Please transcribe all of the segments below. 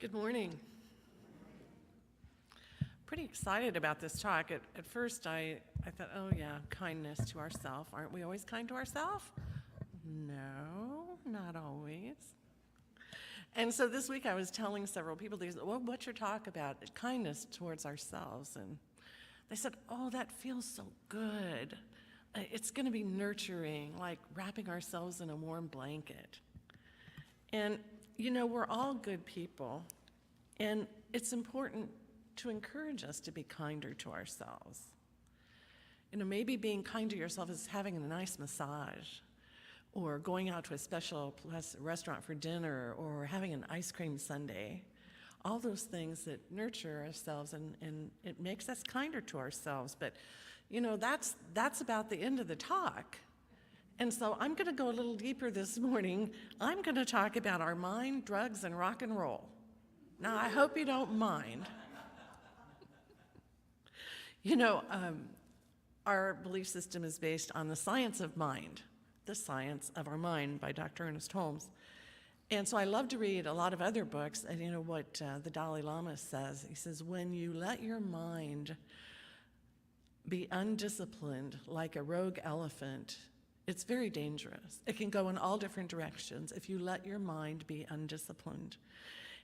Good morning. Pretty excited about this talk. At first, I thought, oh yeah, kindness to ourselves. Aren't we always kind to ourselves? No, not always. And so this week I was telling several people, they said, well, what's your talk about? Kindness towards ourselves. And they said, oh, that feels so good. It's going to be nurturing, like wrapping ourselves in a warm blanket. And, we're all good people. And it's important to encourage us to be kinder to ourselves. Maybe being kind to yourself is having a nice massage, or going out to a special restaurant for dinner, or having an ice cream sundae. All those things that nurture ourselves and it makes us kinder to ourselves. But, that's about the end of the talk. And so I'm going to go a little deeper this morning. I'm going to talk about our mind, drugs, and rock and roll. Now, I hope you don't mind. Our belief system is based on the science of mind, The Science of Our Mind by Dr. Ernest Holmes. And so I love to read a lot of other books, and what the Dalai Lama says. He says, when you let your mind be undisciplined like a rogue elephant, it's very dangerous. It can go in all different directions if you let your mind be undisciplined.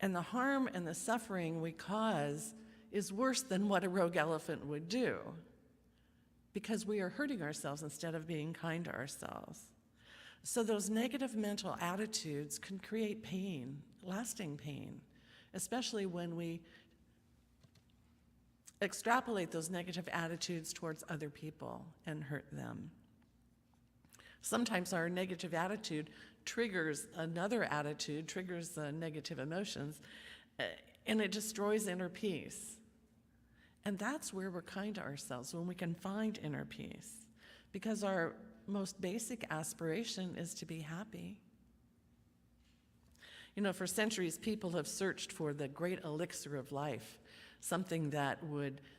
And the harm and the suffering we cause is worse than what a rogue elephant would do, because we are hurting ourselves instead of being kind to ourselves. So those negative mental attitudes can create pain, lasting pain, especially when we extrapolate those negative attitudes towards other people and hurt them. Sometimes our negative attitude triggers another attitude, triggers negative emotions, and it destroys inner peace. And that's where we're kind to ourselves, when we can find inner peace, because our most basic aspiration is to be happy. For centuries, people have searched for the great elixir of life, something that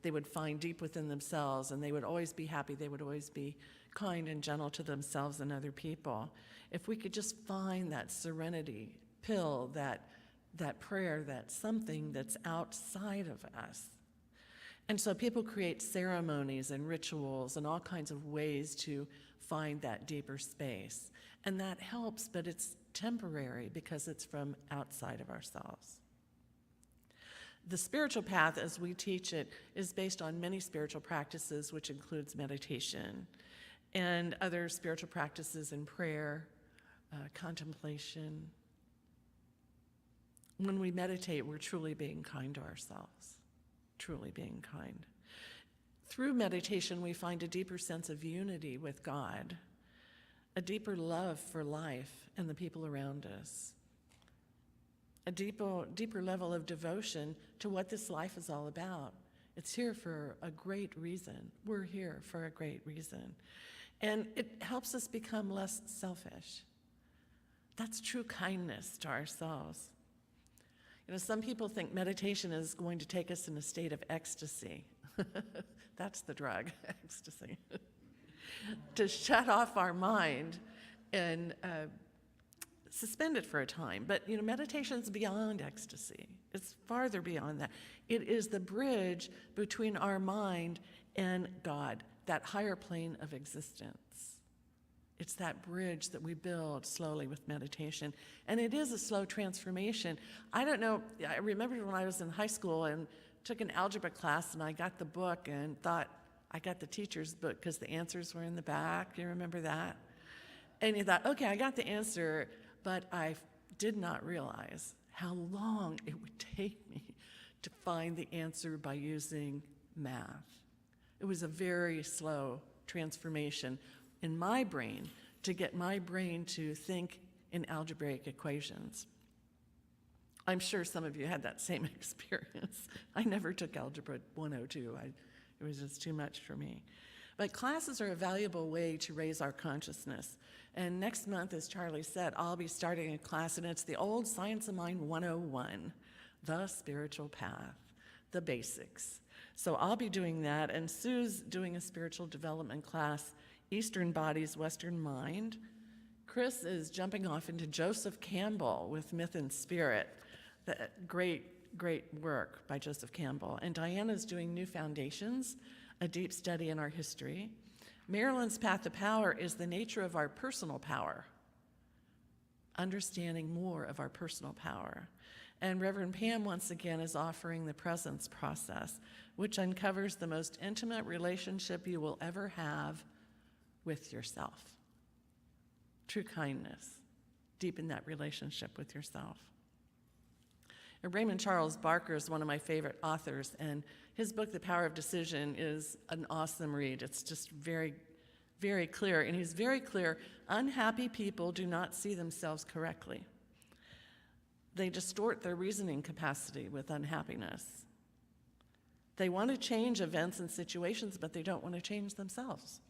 they would find deep within themselves, and they would always be happy, they would always be kind and gentle to themselves and other people. If we could just find that serenity pill, that prayer, that something that's outside of us. And so people create ceremonies and rituals and all kinds of ways to find that deeper space. And that helps, but it's temporary because it's from outside of ourselves. The spiritual path, as we teach it, is based on many spiritual practices, which includes meditation and other spiritual practices in prayer, contemplation. When we meditate, we're truly being kind to ourselves, truly being kind. Through meditation, we find a deeper sense of unity with God, a deeper love for life and the people around us, a deeper level of devotion to what this life is all about. It's here for a great reason. We're here for a great reason. And it helps us become less selfish. That's true kindness to ourselves. Some people think meditation is going to take us in a state of ecstasy. That's the drug, ecstasy. To shut off our mind and suspend it for a time. But meditation's beyond ecstasy. It's farther beyond that. It is the bridge between our mind and God, that higher plane of existence. It's that bridge that we build slowly with meditation. And it is a slow transformation. I don't know, I remember when I was in high school and took an algebra class, and I got the book and thought I got the teacher's book because the answers were in the back. Do you remember that? And you thought, okay, I got the answer, but I did not realize how long it would take me to find the answer by using math. It was a very slow transformation in my brain to get my brain to think in algebraic equations. I'm sure some of you had that same experience. I never took Algebra 102. It was just too much for me. But classes are a valuable way to raise our consciousness. And next month, as Charlie said, I'll be starting a class, and it's the old Science of Mind 101, the spiritual path, the basics. So I'll be doing that, and Sue's doing a spiritual development class, Eastern Bodies, Western Mind. Chris is jumping off into Joseph Campbell with Myth and Spirit. Great work by Joseph Campbell. And Diana's doing New Foundations, a deep study in our history. Marilyn's Path to Power is the nature of our personal power, understanding more of our personal power. And Reverend Pam, once again, is offering the Presence Process, which uncovers the most intimate relationship you will ever have with yourself. True kindness. Deepen that relationship with yourself. And Raymond Charles Barker is one of my favorite authors, and his book, The Power of Decision, is an awesome read. It's just very, very clear, and he's very clear. Unhappy people do not see themselves correctly. They distort their reasoning capacity with unhappiness. They want to change events and situations, but they don't want to change themselves.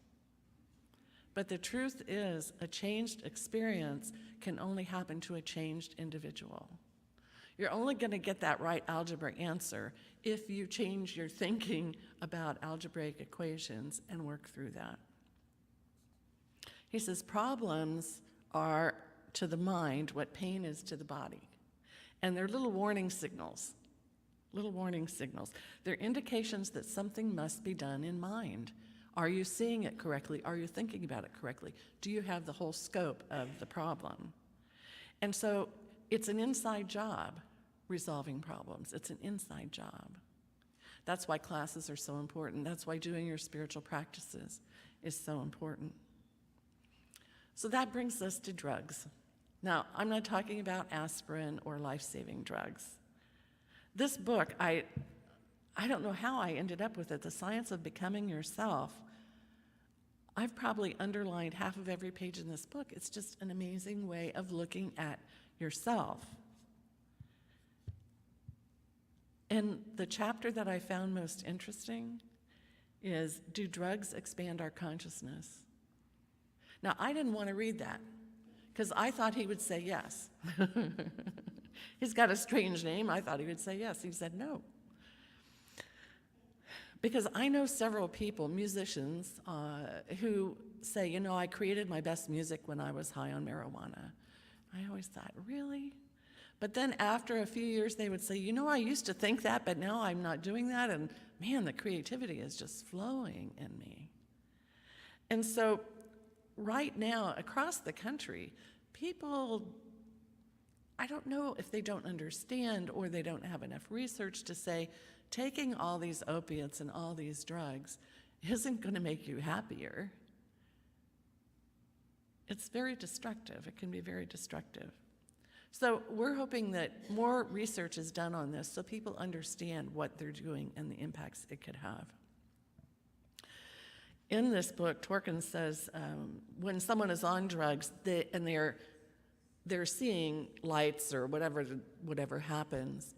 But the truth is, a changed experience can only happen to a changed individual. You're only going to get that right algebra answer if you change your thinking about algebraic equations and work through that. He says problems are to the mind what pain is to the body. And they're little warning signals. They're indications that something must be done in mind. Are you seeing it correctly? Are you thinking about it correctly? Do you have the whole scope of the problem? And so it's an inside job, resolving problems. It's an inside job. That's why classes are so important. That's why doing your spiritual practices is so important. So that brings us to drugs. Now, I'm not talking about aspirin or life-saving drugs. This book, I don't know how I ended up with it, The Science of Becoming Yourself. I've probably underlined half of every page in this book. It's just an amazing way of looking at yourself. And the chapter that I found most interesting is, do drugs expand our consciousness? Now, I didn't want to read that because I thought he would say yes. He's got a strange name. I thought he would say yes. He said no. Because I know several people, musicians, who say, you know, I created my best music when I was high on marijuana. I always thought, really? But then after a few years, they would say, you know, I used to think that, but now I'm not doing that, and man, the creativity is just flowing in me. And so right now, across the country, people, I don't know if they don't understand or they don't have enough research to say, taking all these opiates and all these drugs isn't going to make you happier. It's very destructive. It can be very destructive. So we're hoping that more research is done on this so people understand what they're doing and the impacts it could have. In this book, Twerkin says when someone is on drugs and they're seeing lights or whatever happens,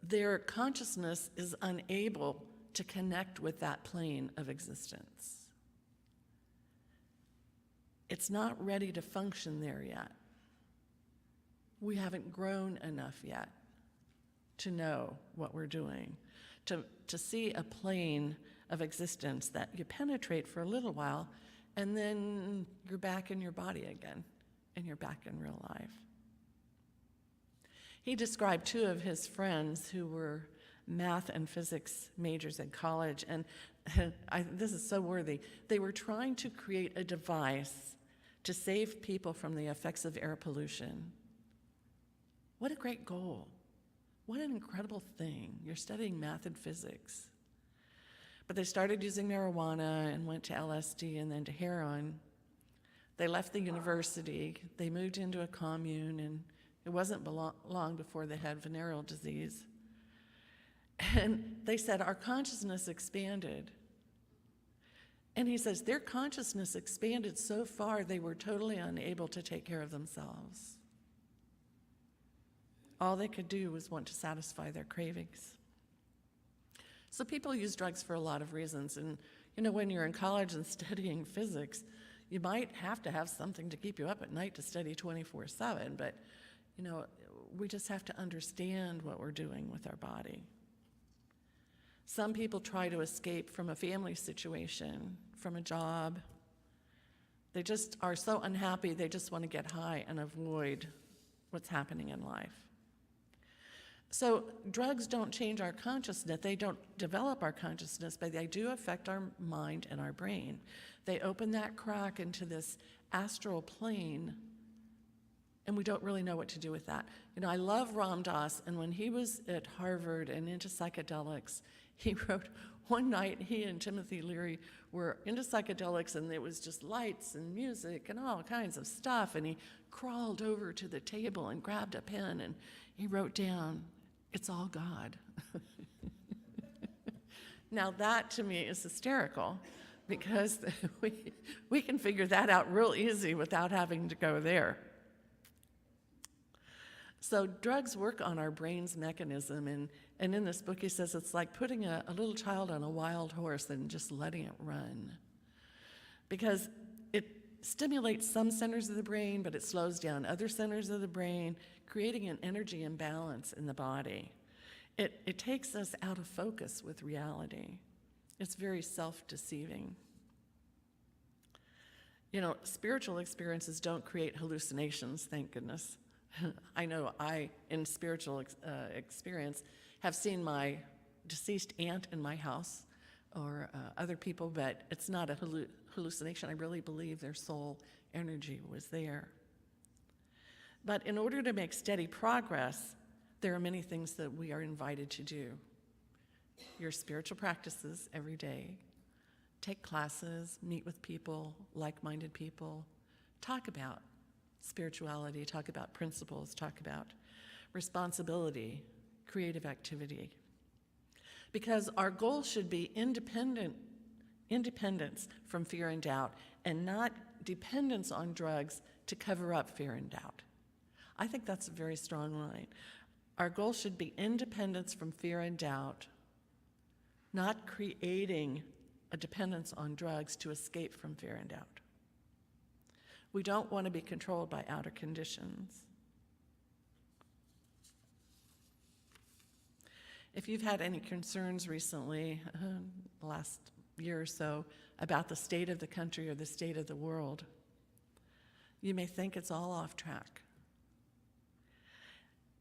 their consciousness is unable to connect with that plane of existence. It's not ready to function there yet. We haven't grown enough yet to know what we're doing, to see a plane of existence that you penetrate for a little while, and then you're back in your body again, and you're back in real life. He described two of his friends who were math and physics majors in college, and this is so worthy. They were trying to create a device to save people from the effects of air pollution. What a great goal. What an incredible thing. You're studying math and physics. But they started using marijuana and went to LSD and then to heroin. They left the university. They moved into a commune, and it wasn't long before they had venereal disease. And they said, our consciousness expanded. And he says, their consciousness expanded so far they were totally unable to take care of themselves. All they could do was want to satisfy their cravings. So people use drugs for a lot of reasons. And, you know, when you're in college and studying physics, you might have to have something to keep you up at night to study 24/7. But, you know, we just have to understand what we're doing with our body. Some people try to escape from a family situation, from a job. They just are so unhappy, they just want to get high and avoid what's happening in life. So drugs don't change our consciousness. They don't develop our consciousness, but they do affect our mind and our brain. They open that crack into this astral plane, and we don't really know what to do with that. You know, I love Ram Dass, and when he was at Harvard and into psychedelics, he wrote, one night he and Timothy Leary were into psychedelics, and it was just lights and music and all kinds of stuff, and he crawled over to the table and grabbed a pen, and he wrote down, "It's all God." Now that to me is hysterical, because we can figure that out real easy without having to go there. So drugs work on our brain's mechanism, and in this book he says it's like putting a little child on a wild horse and just letting it run. Because it stimulates some centers of the brain, but it slows down other centers of the brain, creating an energy imbalance in the body. It takes us out of focus with reality. It's very self-deceiving. You know, spiritual experiences don't create hallucinations, thank goodness. I know in spiritual experience, have seen my deceased aunt in my house or other people, but it's not a hallucination. I really believe their soul energy was there. But in order to make steady progress, there are many things that we are invited to do. Your spiritual practices every day, take classes, meet with people, like-minded people, talk about spirituality, talk about principles, talk about responsibility, creative activity. Because our goal should be independence from fear and doubt, and not dependence on drugs to cover up fear and doubt. I think that's a very strong line. Our goal should be independence from fear and doubt, not creating a dependence on drugs to escape from fear and doubt. We don't want to be controlled by outer conditions. If you've had any concerns recently, the last year or so, about the state of the country or the state of the world, you may think it's all off track.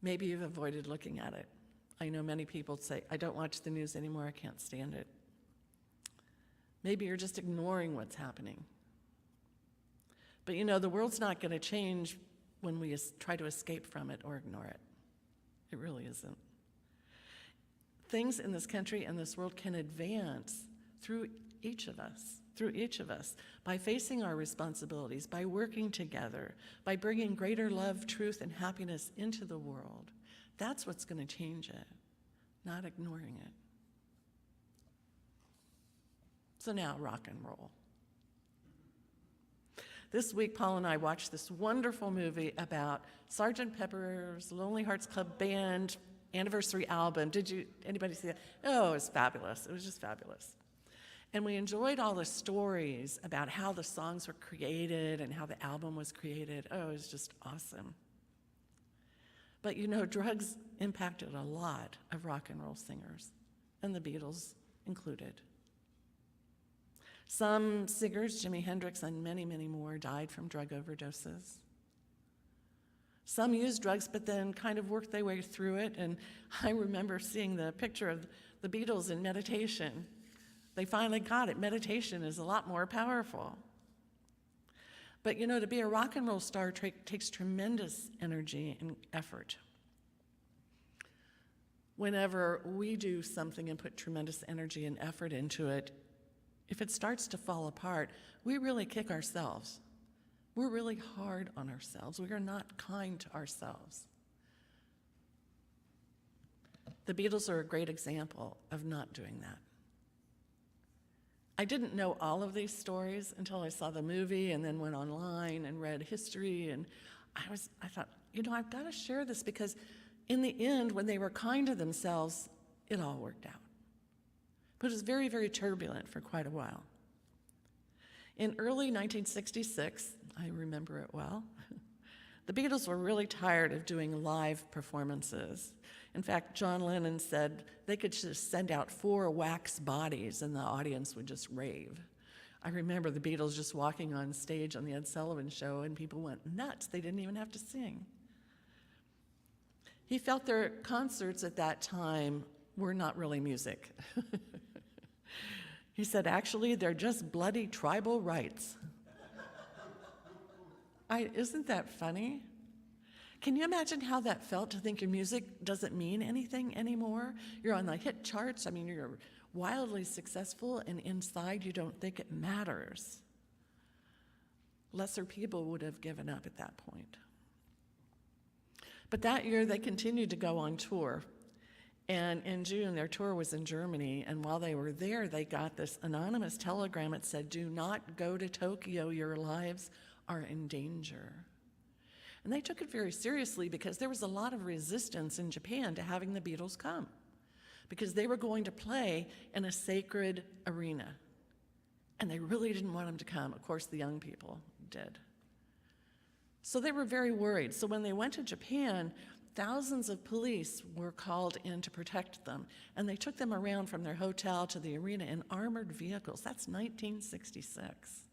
Maybe you've avoided looking at it. I know many people say, I don't watch the news anymore, I can't stand it. Maybe you're just ignoring what's happening. But you know, the world's not going to change when we try to escape from it or ignore it. It really isn't. Things in this country and this world can advance through each of us, by facing our responsibilities, by working together, by bringing greater love, truth, and happiness into the world. That's what's going to change it, not ignoring it. So now, rock and roll. This week, Paul and I watched this wonderful movie about Sgt. Pepper's Lonely Hearts Club Band anniversary album. Did anybody see that? Oh, it was fabulous. It was just fabulous. And we enjoyed all the stories about how the songs were created and how the album was created. Oh, it was just awesome. But you know, drugs impacted a lot of rock and roll singers, and the Beatles included. Some singers, Jimi Hendrix and many, many more, died from drug overdoses. Some used drugs, but then kind of worked their way through it. And I remember seeing the picture of the Beatles in meditation. They finally got it. Meditation is a lot more powerful. But you know, to be a rock and roll star takes tremendous energy and effort. Whenever we do something and put tremendous energy and effort into it, if it starts to fall apart, we really kick ourselves. We're really hard on ourselves. We are not kind to ourselves. The Beatles are a great example of not doing that. I didn't know all of these stories until I saw the movie and then went online and read history, and I thought, you know, I've got to share this, because in the end, when they were kind to themselves, it all worked out. But it was very, very turbulent for quite a while. In early 1966, I remember it well, the Beatles were really tired of doing live performances. In fact, John Lennon said they could just send out 4 wax bodies and the audience would just rave. I remember the Beatles just walking on stage on the Ed Sullivan Show and people went nuts. They didn't even have to sing. He felt their concerts at that time were not really music. He said, actually, they're just bloody tribal rites. Isn't that funny? Can you imagine how that felt to think your music doesn't mean anything anymore? You're on the hit charts, you're wildly successful, and inside you don't think it matters. Lesser people would have given up at that point. But that year they continued to go on tour. And in June, their tour was in Germany, and while they were there, they got this anonymous telegram that said, "Do not go to Tokyo, your lives are in danger." And they took it very seriously because there was a lot of resistance in Japan to having the Beatles come, because they were going to play in a sacred arena. And they really didn't want them to come. Of course, the young people did. So they were very worried. So when they went to Japan, thousands of police were called in to protect them. And they took them around from their hotel to the arena in armored vehicles. That's 1966.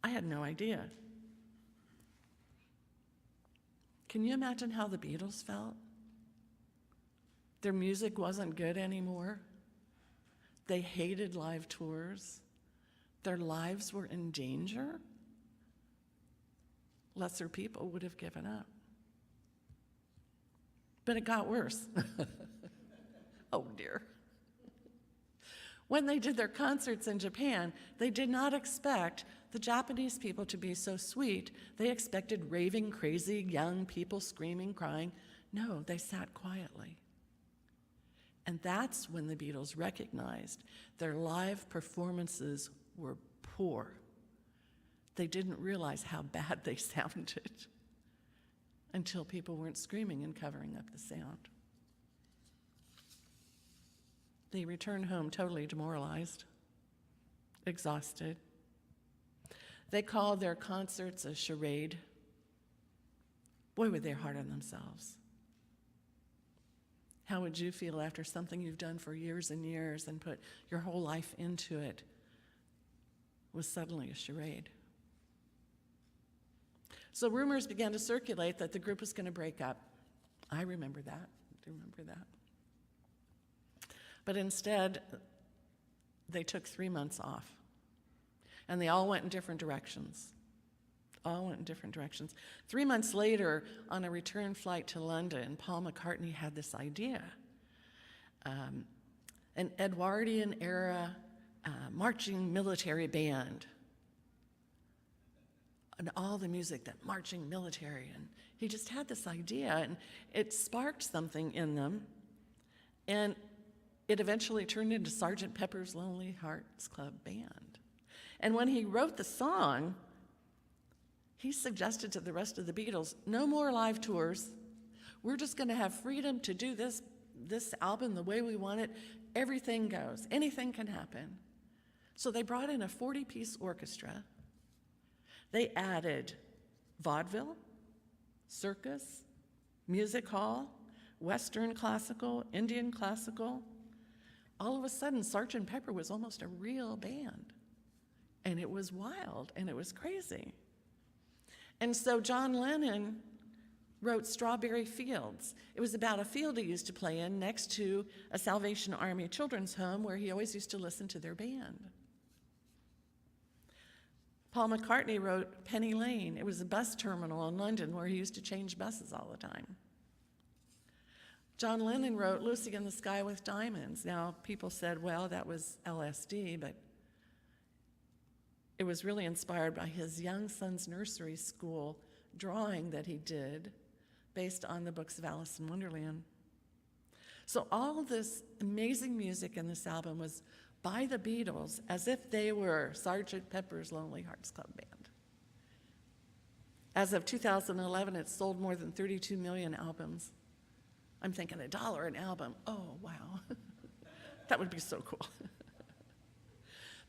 I had no idea. Can you imagine how the Beatles felt? Their music wasn't good anymore. They hated live tours. Their lives were in danger. Lesser people would have given up. But it got worse. Oh dear. When they did their concerts in Japan, they did not expect the Japanese people to be so sweet. They expected raving, crazy young people screaming, crying. No, they sat quietly. And that's when the Beatles recognized their live performances were poor. They didn't realize how bad they sounded until people weren't screaming and covering up the sound. They returned home totally demoralized, exhausted. They called their concerts a charade. Boy, were they hard on themselves. How would you feel after something you've done for years and years and put your whole life into it was suddenly a charade? So rumors began to circulate that the group was going to break up. I remember that. Do you remember that? But instead, they took 3 months off. And they all went in different directions. 3 months later, on a return flight to London, Paul McCartney had this idea. An Edwardian-era marching military band. And all the music, that marching military. And he just had this idea, and it sparked something in them. And it eventually turned into Sgt. Pepper's Lonely Hearts Club Band. And when he wrote the song, he suggested to the rest of the Beatles, no more live tours. We're just going to have freedom to do this album the way we want it. Everything goes. Anything can happen. So they brought in a 40-piece orchestra. They added vaudeville, circus, music hall, Western classical, Indian classical. All of a sudden, Sgt. Pepper was almost a real band. And it was wild, and it was crazy. And so John Lennon wrote Strawberry Fields. It was about a field he used to play in next to a Salvation Army children's home where he always used to listen to their band. Paul McCartney wrote Penny Lane. It was a bus terminal in London where he used to change buses all the time. John Lennon wrote Lucy in the Sky with Diamonds. Now, people said, well, that was LSD, but it was really inspired by his young son's nursery school drawing that he did based on the books of Alice in Wonderland. So all of this amazing music in this album was by the Beatles as if they were Sgt. Pepper's Lonely Hearts Club Band. As of 2011, it sold more than 32 million albums. I'm thinking $1 an album. Oh, wow. That would be so cool.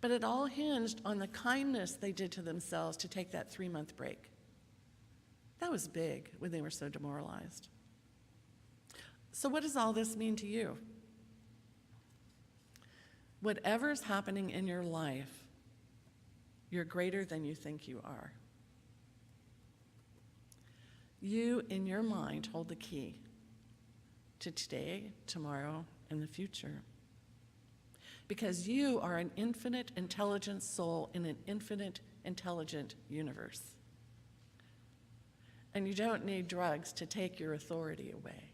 But it all hinged on the kindness they did to themselves to take that 3-month break. That was big when they were so demoralized. So what does all this mean to you? Whatever's happening in your life, you're greater than you think you are. You, in your mind, hold the key. to today, tomorrow, and the future. Because you are an infinite intelligent soul in an infinite intelligent universe. And you don't need drugs to take your authority away.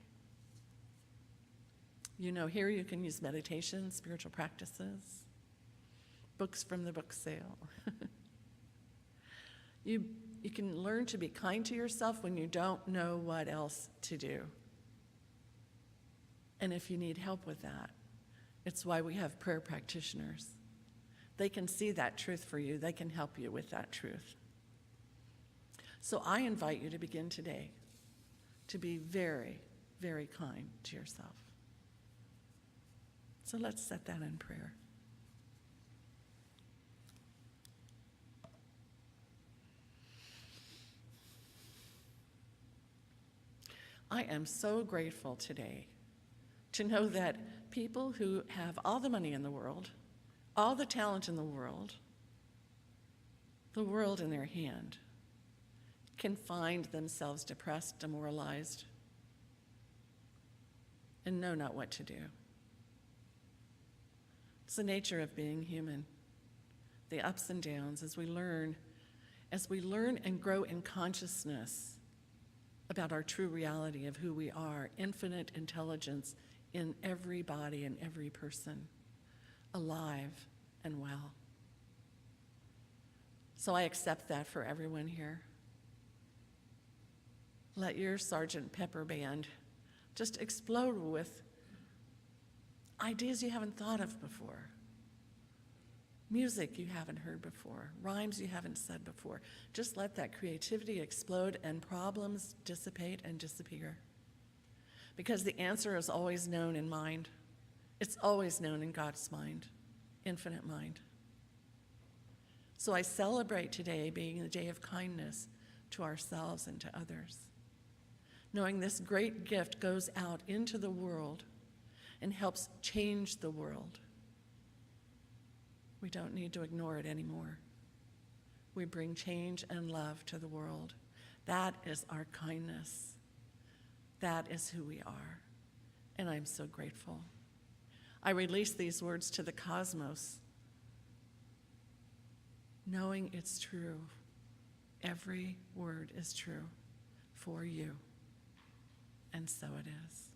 You know, here you can use meditation, spiritual practices, books from the book sale. You can learn to be kind to yourself when you don't know what else to do. And if you need help with that, it's why we have prayer practitioners. They can see that truth for you. They can help you with that truth. So I invite you to begin today to be very, very kind to yourself. So let's set that in prayer. I am so grateful today to know that people who have all the money in the world, all the talent in the world in their hand, can find themselves depressed, demoralized, and know not what to do. It's the nature of being human, the ups and downs as we learn and grow in consciousness about our true reality of who we are, infinite intelligence in every body and every person, alive and well. So I accept that for everyone here. Let your Sgt. Pepper band just explode with ideas you haven't thought of before, music you haven't heard before, rhymes you haven't said before. Just let that creativity explode and problems dissipate and disappear. Because the answer is always known in mind. It's always known in God's mind, infinite mind. So I celebrate today being a day of kindness to ourselves and to others, knowing this great gift goes out into the world and helps change the world. We don't need to ignore it anymore. We bring change and love to the world. That is our kindness. That is who we are. And I'm so grateful. I release these words to the cosmos, knowing it's true. Every word is true for you. And so it is.